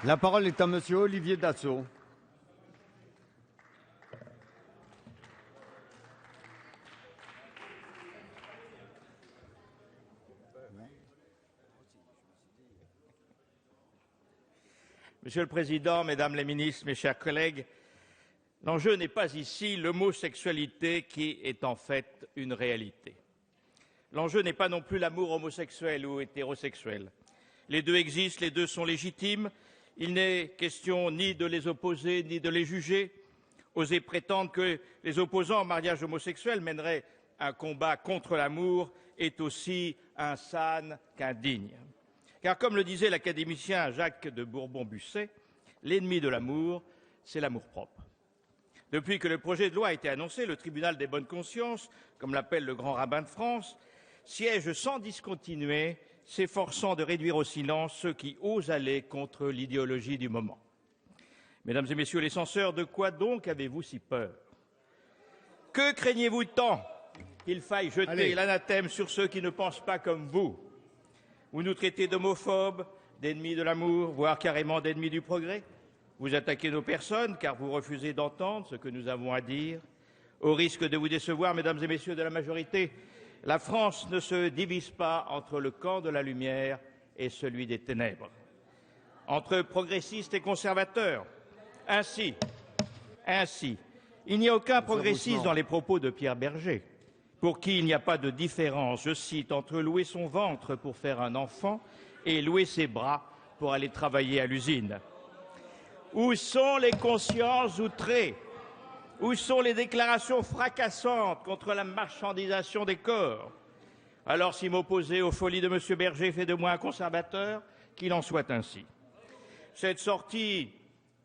La parole est à Monsieur Olivier Dassault. Monsieur le Président, Mesdames les ministres, mes chers collègues, l'enjeu n'est pas ici l'homosexualité qui est en fait une réalité. L'enjeu n'est pas non plus l'amour homosexuel ou hétérosexuel. Les deux existent, les deux sont légitimes. Il n'est question ni de les opposer, ni de les juger. Oser prétendre que les opposants au mariage homosexuel mèneraient un combat contre l'amour est aussi insane qu'indigne. Car comme le disait l'académicien Jacques de Bourbon-Busset, l'ennemi de l'amour, c'est l'amour-propre. Depuis que le projet de loi a été annoncé, le tribunal des bonnes consciences, comme l'appelle le grand rabbin de France, siège sans discontinuer, s'efforçant de réduire au silence ceux qui osent aller contre l'idéologie du moment. Mesdames et messieurs les censeurs, de quoi donc avez-vous si peur? Que craignez-vous tant qu'il faille jeter l'anathème sur ceux qui ne pensent pas comme vous? Vous nous traitez d'homophobes, d'ennemis de l'amour, voire carrément d'ennemis du progrès. Vous attaquez nos personnes car vous refusez d'entendre ce que nous avons à dire. Au risque de vous décevoir, mesdames et messieurs de la majorité, la France ne se divise pas entre le camp de la lumière et celui des ténèbres, entre progressistes et conservateurs. Ainsi, il n'y a aucun progressiste dans les propos de Pierre Berger, pour qui il n'y a pas de différence, je cite, entre louer son ventre pour faire un enfant et louer ses bras pour aller travailler à l'usine. Où sont les consciences outrées? Où sont les déclarations fracassantes contre la marchandisation des corps? Alors, si m'opposer aux folies de M. Berger fait de moi un conservateur, qu'il en soit ainsi. Cette sortie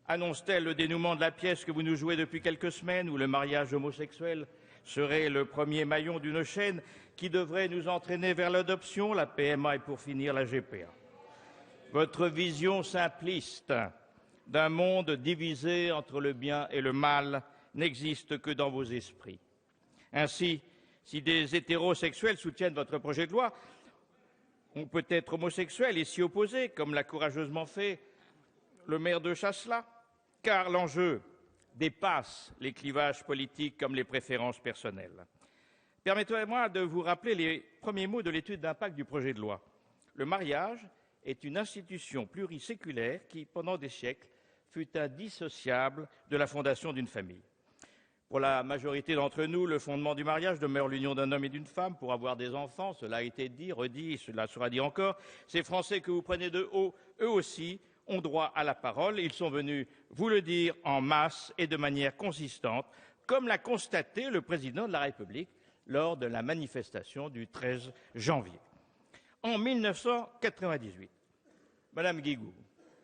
annonce-t-elle le dénouement de la pièce que vous nous jouez depuis quelques semaines, où le mariage homosexuel serait le premier maillon d'une chaîne qui devrait nous entraîner vers l'adoption, la PMA et pour finir la GPA? Votre vision simpliste d'un monde divisé entre le bien et le mal n'existe que dans vos esprits. Ainsi, si des hétérosexuels soutiennent votre projet de loi, on peut être homosexuel et s'y opposer, comme l'a courageusement fait le maire de Chasselas, car l'enjeu dépasse les clivages politiques comme les préférences personnelles. Permettez-moi de vous rappeler les premiers mots de l'étude d'impact du projet de loi. Le mariage est une institution pluriséculaire qui, pendant des siècles, fut indissociable de la fondation d'une famille. Pour la majorité d'entre nous, le fondement du mariage demeure l'union d'un homme et d'une femme pour avoir des enfants. Cela a été dit, redit, cela sera dit encore. Ces Français que vous prenez de haut, eux aussi, ont droit à la parole. Ils sont venus vous le dire en masse et de manière consistante, comme l'a constaté le président de la République lors de la manifestation du 13 janvier. En 1998, Madame Guigou,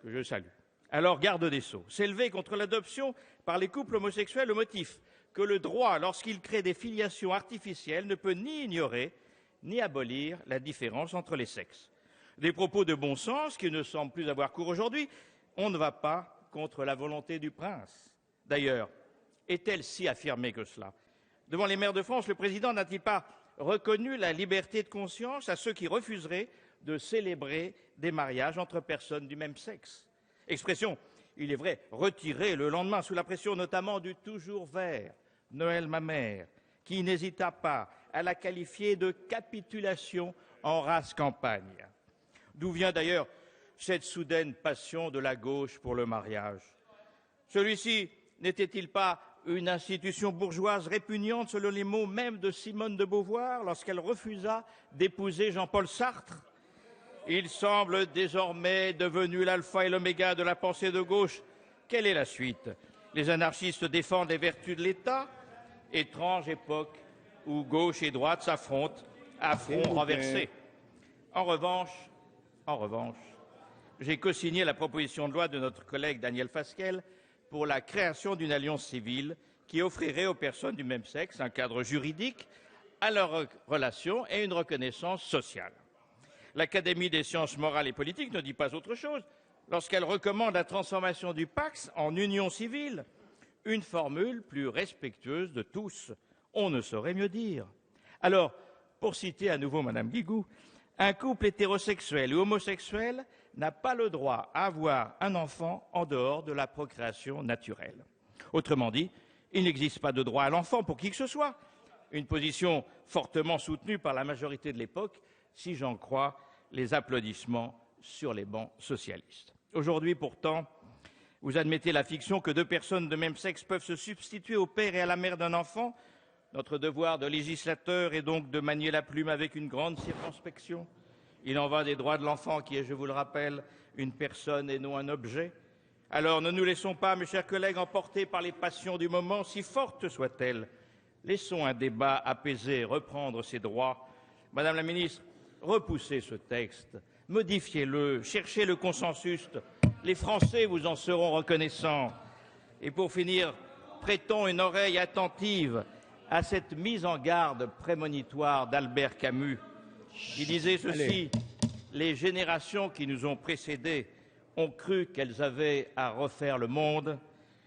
que je salue, alors garde des Sceaux, s'est levée contre l'adoption par les couples homosexuels au motif que le droit, lorsqu'il crée des filiations artificielles, ne peut ni ignorer ni abolir la différence entre les sexes. Des propos de bon sens qui ne semblent plus avoir cours aujourd'hui. On ne va pas contre la volonté du prince. D'ailleurs, est-elle si affirmée que cela? Devant les maires de France, le président n'a-t-il pas reconnu la liberté de conscience à ceux qui refuseraient de célébrer des mariages entre personnes du même sexe? Expression, il est vrai, retirée le lendemain sous la pression notamment du toujours vert Noël Mamère, qui n'hésita pas à la qualifier de capitulation en race campagne. D'où vient d'ailleurs cette soudaine passion de la gauche pour le mariage? Celui-ci n'était-il pas une institution bourgeoise répugnante selon les mots même de Simone de Beauvoir lorsqu'elle refusa d'épouser Jean-Paul Sartre? Il semble désormais devenu l'alpha et l'oméga de la pensée de gauche. Quelle est la suite? Les anarchistes défendent les vertus de l'État? Étrange époque où gauche et droite s'affrontent à front renversé. En revanche, j'ai cosigné la proposition de loi de notre collègue Daniel Fasquelle pour la création d'une alliance civile qui offrirait aux personnes du même sexe un cadre juridique à leurs relations et une reconnaissance sociale. L'Académie des sciences morales et politiques ne dit pas autre chose lorsqu'elle recommande la transformation du PACS en union civile, une formule plus respectueuse de tous. On ne saurait mieux dire. Alors, pour citer à nouveau Madame Guigou, un couple hétérosexuel ou homosexuel n'a pas le droit à avoir un enfant en dehors de la procréation naturelle. Autrement dit, il n'existe pas de droit à l'enfant pour qui que ce soit. Une position fortement soutenue par la majorité de l'époque, si j'en crois les applaudissements sur les bancs socialistes. Aujourd'hui, pourtant, vous admettez la fiction que deux personnes de même sexe peuvent se substituer au père et à la mère d'un enfant. Notre devoir de législateur est donc de manier la plume avec une grande circonspection. Il en va des droits de l'enfant qui est, je vous le rappelle, une personne et non un objet. Alors ne nous laissons pas, mes chers collègues, emporter par les passions du moment, si fortes soient-elles. Laissons un débat apaisé reprendre ses droits. Madame la ministre, repoussez ce texte, modifiez-le, cherchez le consensus. Les Français vous en seront reconnaissants. Et pour finir, prêtons une oreille attentive à cette mise en garde prémonitoire d'Albert Camus, qui disait ceci: les générations qui nous ont précédés ont cru qu'elles avaient à refaire le monde.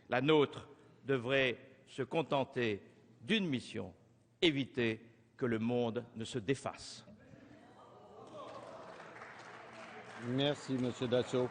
La nôtre devrait se contenter d'une mission: éviter que le monde ne se défasse. Merci, Monsieur Dassault.